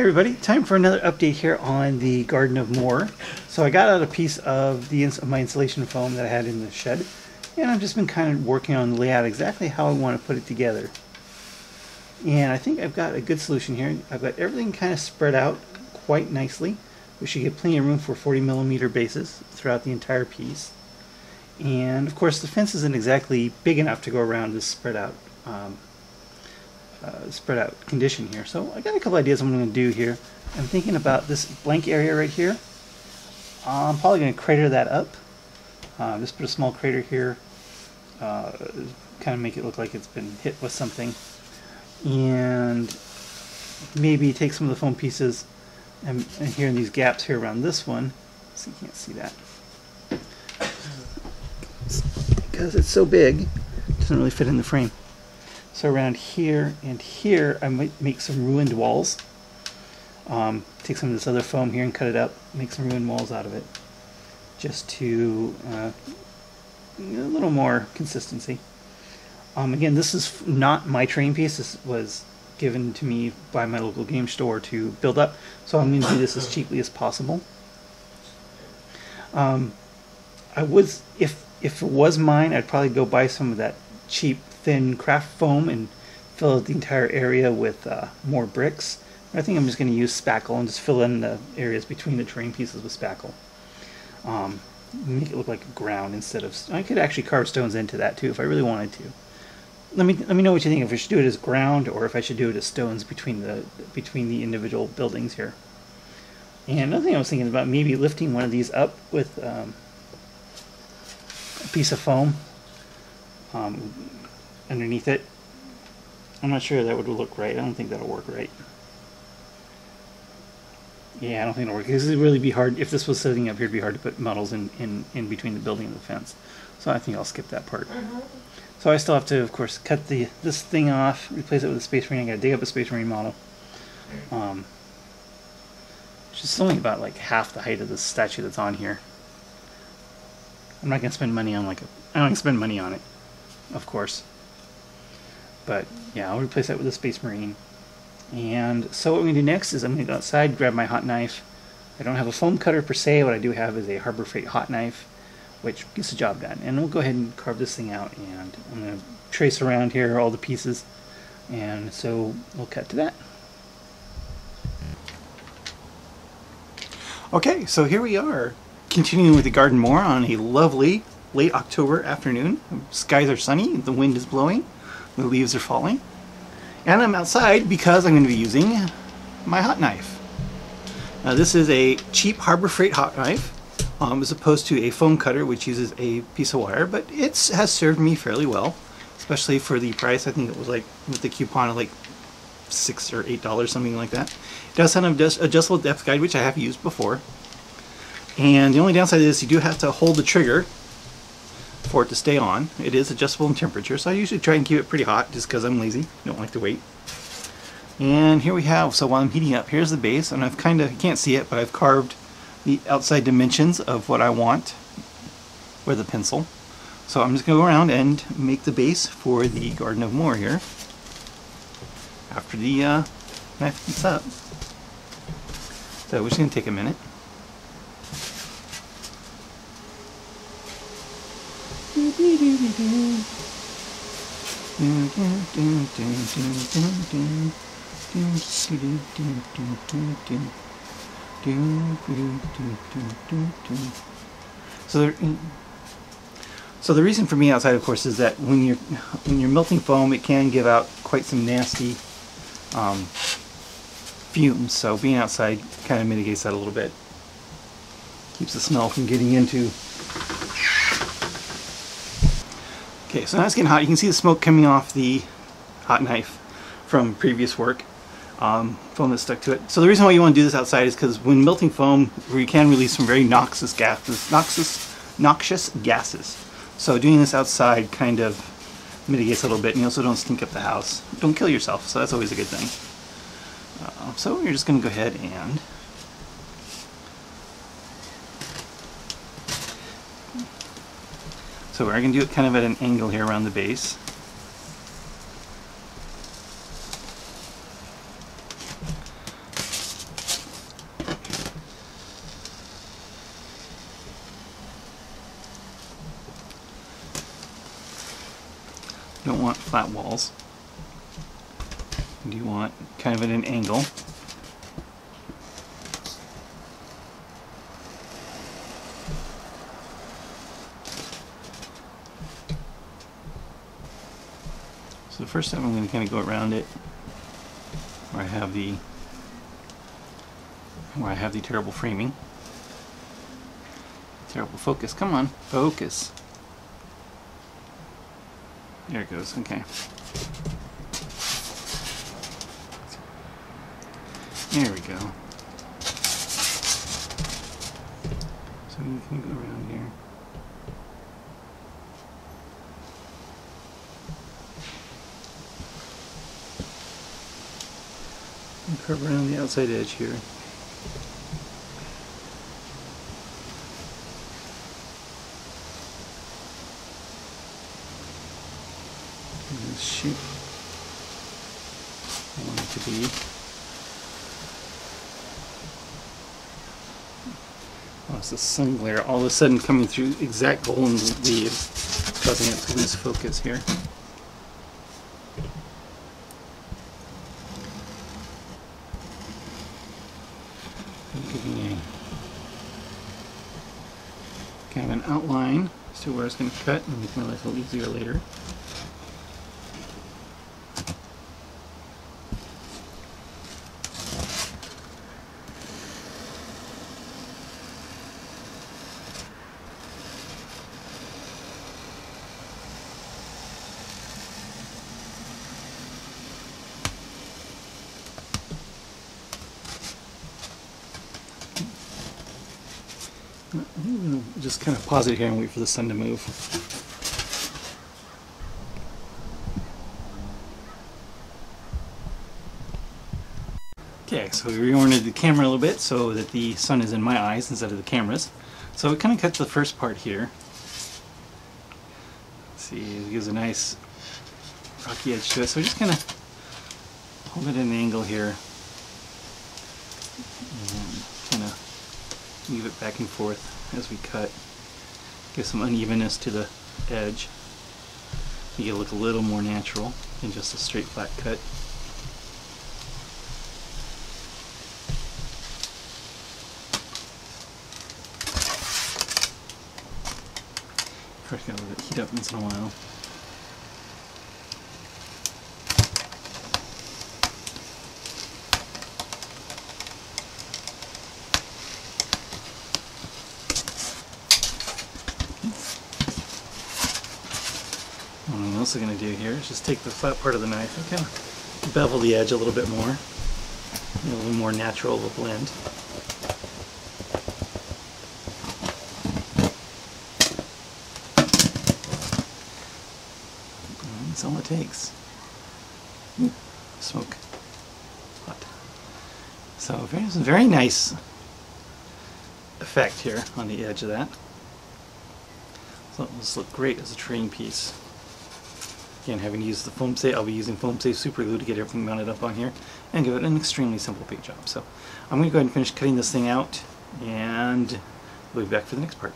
everybody, time for another update here on the Garden of Morr. So I got out a piece of my insulation foam that I had in the shed, and I've just been kind of working on the layout exactly how I want to put it together. And I think I've got a good solution here. I've got everything kind of spread out quite nicely. We should get plenty of room for 40mm bases throughout the entire piece. And of course the fence isn't exactly big enough to go around this spread out condition here. So I got a couple ideas I'm going to do here. I'm thinking about this blank area right here. I'm probably going to crater that up. Just put a small crater here, kind of make it look like it's been hit with something, and maybe take some of the foam pieces and here in these gaps here around this one. So you can't see that because it's so big, it doesn't really fit in the frame. So around here and here, I might make some ruined walls. Take some of this other foam here and cut it up, make some ruined walls out of it, just to a little more consistency. Again, this is not my terrain piece. This was given to me by my local game store to build up, so I'm going to do this as cheaply as possible. If it was mine, I'd probably go buy some of that cheap thin craft foam and fill out the entire area with more bricks. I think I'm just going to use spackle and just fill in the areas between the terrain pieces with spackle. Make it look like a ground instead of... I could actually carve stones into that too if I really wanted to. Let me know what you think, if I should do it as ground or if I should do it as stones between the individual buildings here. And another thing I was thinking about, maybe lifting one of these up with a piece of foam underneath it. I'm not sure that would look right. I don't think that'll work right. Yeah, I don't think it'll work. This would really be hard. If this was sitting up here, it'd be hard to put metals in between the building and the fence. So I think I'll skip that part. So I still have to, of course, cut this thing off, replace it with a Space Marine. I gotta dig up a Space Marine model. Which is only about like half the height of the statue that's on here. I'm not gonna spend money on I don't spend money on it, of course. But yeah, I'll replace that with a Space Marine. And so what I'm going to do next is I'm going to go outside, grab my hot knife. I don't have a foam cutter per se. What I do have is a Harbor Freight hot knife, which gets the job done. And we'll go ahead and carve this thing out, and I'm going to trace around here all the pieces. And so we'll cut to that. Okay, so here we are, continuing with the Garden Morr on a lovely late October afternoon. Skies are sunny, the wind is blowing, the leaves are falling. And I'm outside because I'm going to be using my hot knife. Now this is a cheap Harbor Freight hot knife, as opposed to a foam cutter which uses a piece of wire, but it has served me fairly well, especially for the price. I think it was like, with the coupon of like $6 or $8, something like that. It does have an adjustable depth guide, which I have used before. And the only downside is you do have to hold the trigger for it to stay on. It is adjustable in temperature, so I usually try and keep it pretty hot just because I'm lazy, don't like to wait. And here we have, so while I'm heating up, here's the base, and I've you can't see it, but I've carved the outside dimensions of what I want with a pencil. So I'm just going to go around and make the base for the Garden of Morr here after the knife heats up. So we're just going to take a minute. So the reason for being outside, of course, is that when you're melting foam, it can give out quite some nasty fumes. So being outside kind of mitigates that a little bit. Keeps the smell from getting into. Okay, so now it's getting hot. You can see the smoke coming off the hot knife from previous work. Foam that's stuck to it. So the reason why you want to do this outside is because when melting foam, you can release some very noxious gases. So doing this outside kind of mitigates a little bit, and you also don't stink up the house. Don't kill yourself, so that's always a good thing. So you're just going to go ahead and So we're going to do it kind of at an angle here around the base. You don't want flat walls. You want kind of at an angle. So the first time I'm going to kind of go around it where I have the terrible framing. Terrible focus. Come on, focus. There it goes. Okay. There we go. So we can go around here. And curve around the outside edge here. And this shape I want it to be. Oh, it's the sun glare all of a sudden coming through exact golden leaves, causing it to lose focus here. Giving a kind of an outline as to where it's going to cut and make my life a little easier later. I'm going to just kind of pause it here and wait for the sun to move. Okay, so we reoriented the camera a little bit so that the sun is in my eyes instead of the camera's. So it kind of cuts the first part here. Let's see, it gives a nice rocky edge to it. So just kind of hold it at an angle here. Move it back and forth as we cut. Give some unevenness to the edge. Make it look a little more natural than just a straight flat cut. First, gotta let it heat up once in a while. What I'm also going to do here is just take the flat part of the knife and kind of bevel the edge a little bit more. A little more natural of a blend. And that's all it takes. Ooh, smoke. Hot. So very nice effect here on the edge of that. So this will look great as a train piece. Again, having used the foam safe, I'll be using foam safe super glue to get everything mounted up on here and give it an extremely simple paint job. So I'm going to go ahead and finish cutting this thing out and we'll be back for the next part.